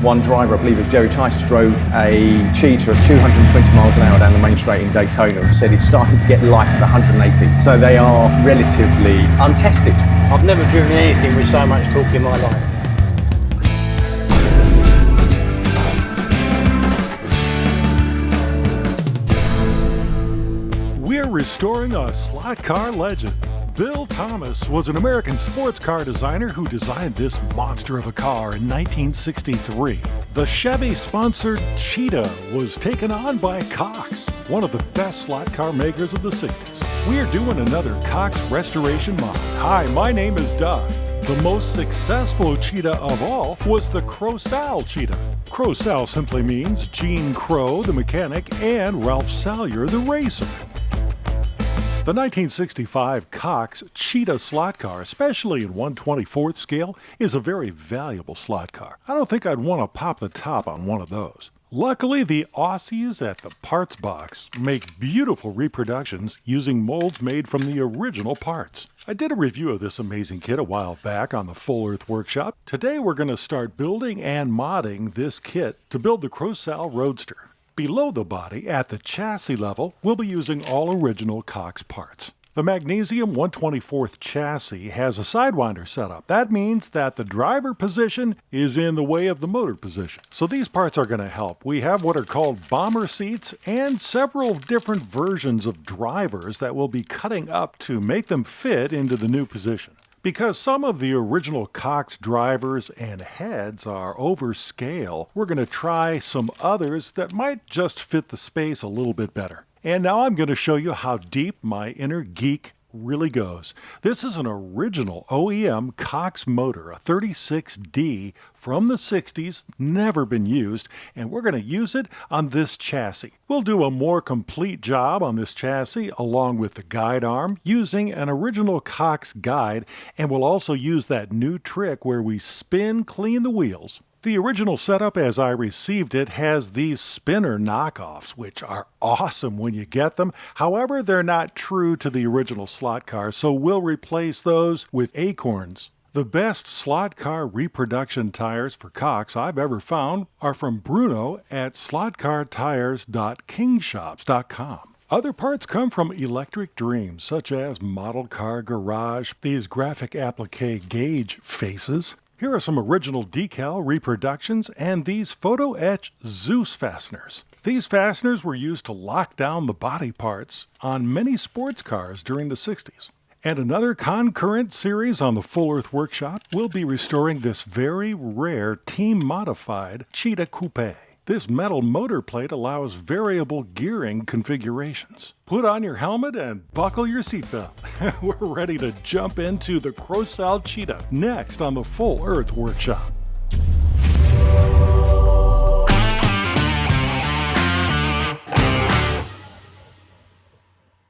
One driver, I believe it was Jerry Titus, drove a Cheetah at 220 miles an hour down the main straight in Daytona and said it started to get light at 180. So they are relatively untested. I've never driven anything with so much torque in my life. We're restoring a slot car legend. Bill Thomas was an American sports car designer who designed this monster of a car in 1963. The Chevy-sponsored Cheetah was taken on by Cox, one of the best slot car makers of the 60s. We're doing another Cox restoration mod. Hi, my name is Doug. The most successful Cheetah of all was the Cro-Sal Cheetah. Cro-Sal simply means Gene Crowe, the mechanic, and Ralph Salyer, the racer. The 1965 Cox Cheetah slot car, especially in 1/24th scale, is a very valuable slot car. I don't think I'd want to pop the top on one of those. Luckily, the Aussies at the Parts Box make beautiful reproductions using molds made from the original parts. I did a review of this amazing kit a while back on the Full Earth Workshop. Today we're going to start building and modding this kit to build the Cro-Sal Roadster. Below the body, at the chassis level, we'll be using all original Cox parts. The magnesium 1/24th chassis has a Sidewinder setup. That means that the driver position is in the way of the motor position. So these parts are going to help. We have what are called bomber seats and several different versions of drivers that we'll be cutting up to make them fit into the new position. Because some of the original Cox drivers and heads are over scale, we're going to try some others that might just fit the space a little bit better. And now I'm going to show you how deep my inner geek really goes. This is an original OEM Cox motor, a 36D from the 60s, never been used, and we're going to use it on this chassis. We'll do a more complete job on this chassis along with the guide arm using an original Cox guide, and we'll also use that new trick where we spin clean the wheels. The original setup as I received it has these spinner knockoffs, which are awesome when you get them. However, they're not true to the original slot car, so we'll replace those with acorns. The best slot car reproduction tires for Cox I've ever found are from Bruno at slotcartires.kingshops.com. Other parts come from Electric Dreams, such as Model Car Garage, these graphic applique gauge faces. Here are some original decal reproductions and these photo etch Zeus fasteners. These fasteners were used to lock down the body parts on many sports cars during the 60s. And another concurrent series on the Full Earth Workshop will be restoring this very rare team-modified Cheetah Coupe. This metal motor plate allows variable gearing configurations. Put on your helmet and buckle your seatbelt. We're ready to jump into the Cro-Sal Cheetah next on the Full Earth Workshop.